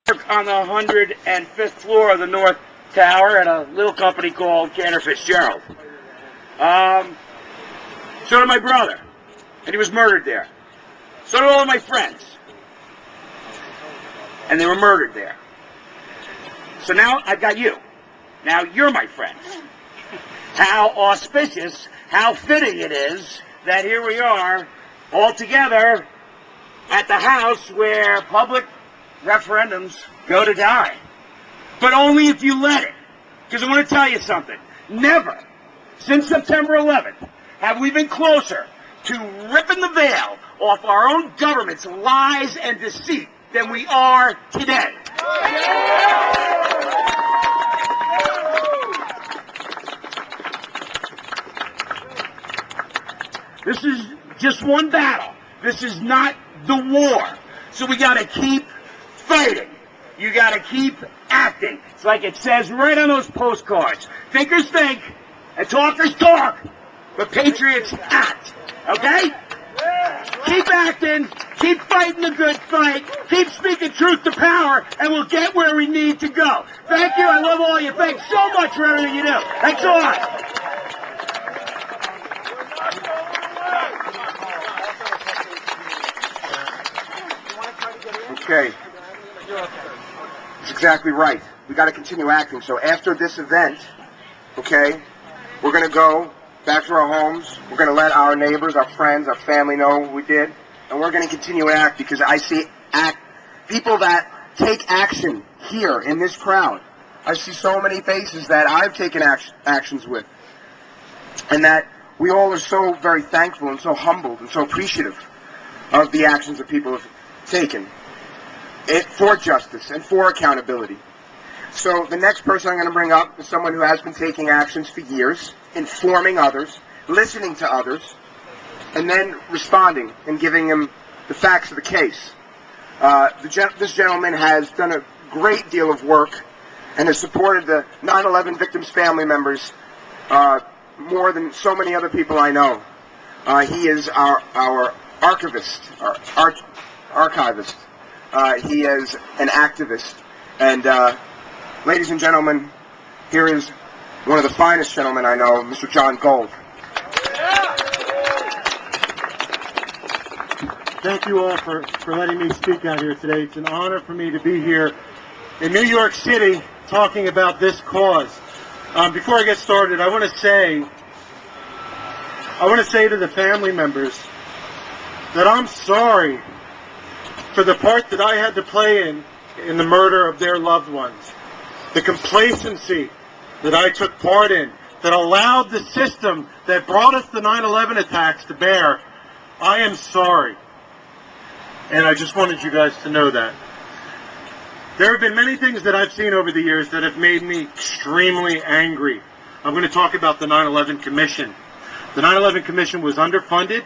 On the 105th floor of the North Tower at a little company called Cantor Fitzgerald. So did my brother, and he was murdered there. So did all of my friends, and they were murdered there. So now I've got you. Now you're my friends. How auspicious, how fitting it is that here we are all together at the house where public referendums go to die. But only if you let it. Because I want to tell you something. Never, since September 11th, have we been closer to ripping the veil off our own government's lies and deceit than we are today. This is just one battle. This is not the war. So we got to keep fighting. You got to keep acting. It's like it says right on those postcards. Thinkers think and talkers talk, but patriots act. Okay? Keep acting. Keep fighting the good fight. Keep speaking truth to power, and we'll get where we need to go. Thank you. I love all you. Thanks so much for everything you do. Thanks a lot. Okay. That's exactly right. We got to continue acting. So after this event, okay, we're going to go back to our homes. We're going to let our neighbors, our friends, our family know what we did. And we're going to continue to act because I see people that take action here in this crowd. I see so many faces that I've taken actions with. And that we all are so very thankful and so humbled and so appreciative of the actions that people have taken for justice and for accountability. So the next person I'm going to bring up is someone who has been taking actions for years, informing others, listening to others, and then responding and giving them the facts of the case. This gentleman has done a great deal of work and has supported the 9/11 victims' family members more than so many other people I know. He is our archivist, our archivist. He is an activist. And ladies and gentlemen, here is one of the finest gentlemen I know, Mr. John Gold. Thank you all for letting me speak out here today. It's an honor for me to be here in New York City talking about this cause. Before I get started, I want to say to the family members that I'm sorry for the part that I had to play in the murder of their loved ones. The complacency that I took part in, that allowed the system that brought us the 9/11 attacks to bear. I am sorry. And I just wanted you guys to know that. There have been many things that I've seen over the years that have made me extremely angry. I'm going to talk about the 9/11 Commission. The 9/11 Commission was underfunded.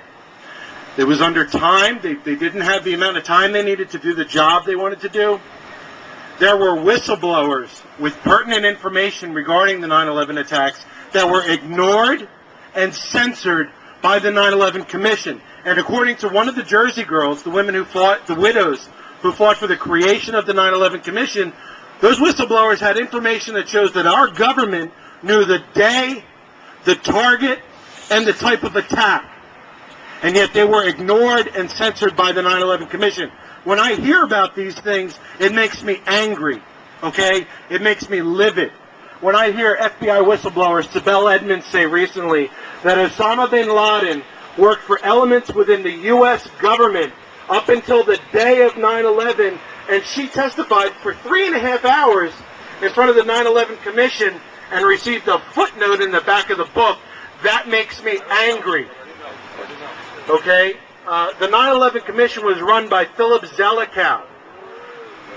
It was under time. They didn't have the amount of time they needed to do the job they wanted to do. There were whistleblowers with pertinent information regarding the 9/11 attacks that were ignored and censored by the 9/11 Commission. And according to one of the Jersey girls, the women who fought, the widows who fought for the creation of the 9/11 Commission, those whistleblowers had information that shows that our government knew the day, the target, and the type of attack. And yet they were ignored and censored by the 9/11 Commission. When I hear about these things, it makes me angry, okay? It makes me livid. When I hear FBI whistleblower Sibel Edmonds say recently that Osama bin Laden worked for elements within the U.S. government up until the day of 9/11, and she testified for 3.5 hours in front of the 9/11 Commission and received a footnote in the back of the book, that makes me angry. Okay? The 9/11 Commission was run by Philip Zelikow.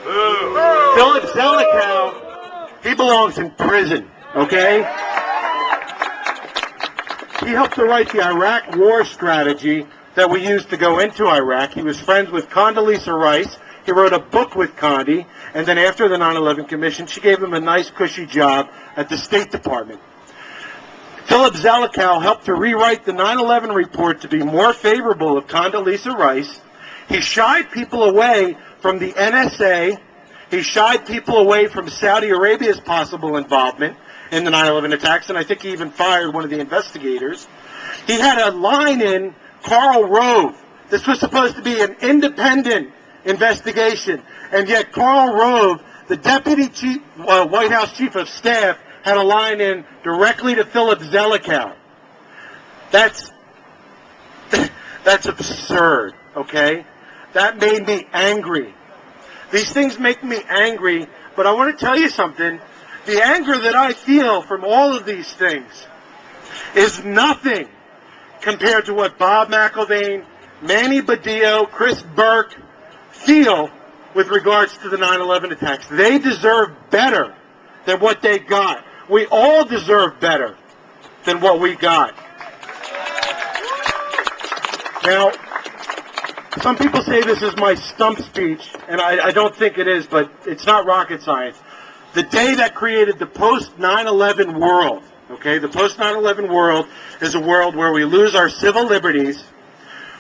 Philip Zelikow, he belongs in prison, okay? He helped to write the Iraq war strategy that we used to go into Iraq. He was friends with Condoleezza Rice. He wrote a book with Condi, and then after the 9/11 Commission, she gave him a nice, cushy job at the State Department. Philip Zelikow helped to rewrite the 9/11 report to be more favorable of Condoleezza Rice. He shied people away from the NSA. He shied people away from Saudi Arabia's possible involvement in the 9/11 attacks, and I think he even fired one of the investigators. He had a line in Karl Rove. This was supposed to be an independent investigation, and yet Karl Rove, the deputy chief, White House chief of staff, had a line in directly to Philip Zelikow. That's absurd, okay? That made me angry. These things make me angry, but I want to tell you something. The anger that I feel from all of these things is nothing compared to what Bob McIlvaine, Manny Badillo, Chris Burke feel with regards to the 9/11 attacks. They deserve better than what they got. We all deserve better than what we got. Now, some people say this is my stump speech, and I don't think it is, but it's not rocket science. The day that created the post-9/11 world, okay, the post-9/11 world is a world where we lose our civil liberties,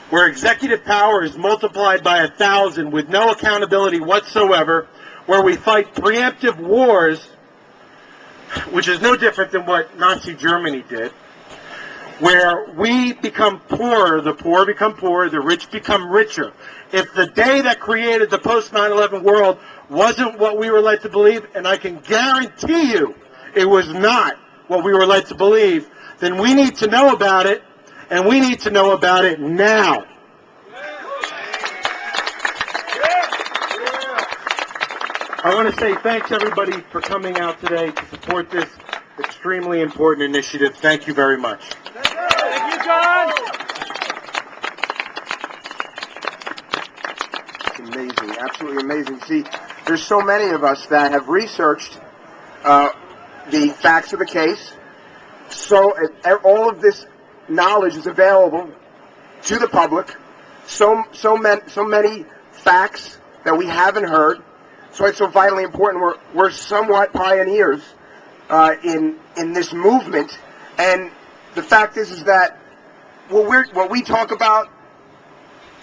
where executive power is multiplied by 1,000 with no accountability whatsoever, where we fight preemptive wars, which is no different than what Nazi Germany did, where we become poorer, the poor become poorer, the rich become richer. If the day that created the post-9/11 world wasn't what we were led to believe, and I can guarantee you it was not what we were led to believe, then we need to know about it, and we need to know about it now. I want to say thanks, everybody, for coming out today to support this extremely important initiative. Thank you very much. Thank you, John. It's amazing, absolutely amazing. See, there's so many of us that have researched the facts of the case. So all of this knowledge is available to the public. So many facts that we haven't heard. So it's so vitally important. We're somewhat pioneers in this movement, and the fact is that what we talk about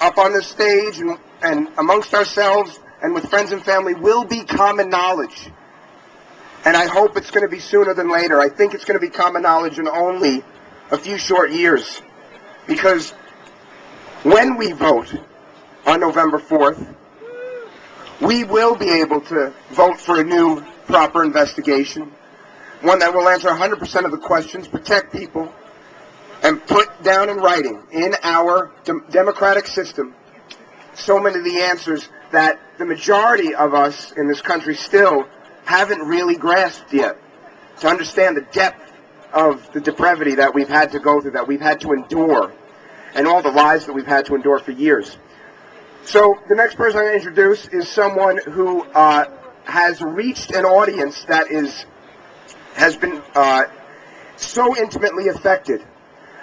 up on the stage and amongst ourselves and with friends and family will be common knowledge. And I hope it's going to be sooner than later. I think it's going to be common knowledge in only a few short years, because when we vote on November 4th, we will be able to vote for a new, proper investigation, one that will answer 100% of the questions, protect people, and put down in writing in our democratic system so many of the answers that the majority of us in this country still haven't really grasped yet, to understand the depth of the depravity that we've had to go through, that we've had to endure, and all the lies that we've had to endure for years. So the next person I'm going to introduce is someone who has reached an audience that has been so intimately affected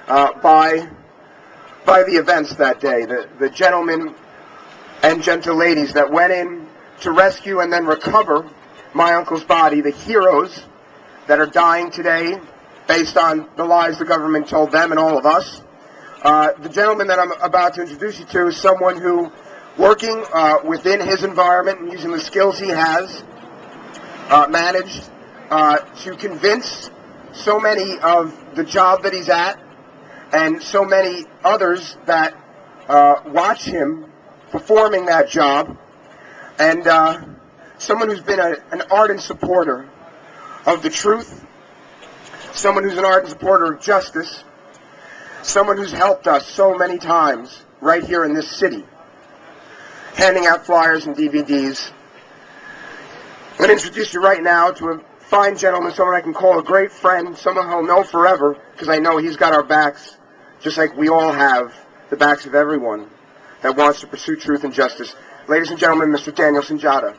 by the events that day. The gentlemen and gentle ladies that went in to rescue and then recover my uncle's body, the heroes that are dying today based on the lies the government told them and all of us. The gentleman that I'm about to introduce you to is someone who, working within his environment and using the skills he has, managed to convince so many of the job that he's at and so many others that watch him performing that job, and someone who's been an ardent supporter of the truth, someone who's an ardent supporter of justice, someone who's helped us so many times right here in this city, handing out flyers and DVDs. I'm going to introduce you right now to a fine gentleman, someone I can call a great friend, someone I'll know forever, because I know he's got our backs, just like we all have the backs of everyone that wants to pursue truth and justice. Ladies and gentlemen, Mr. Daniel Sunjata.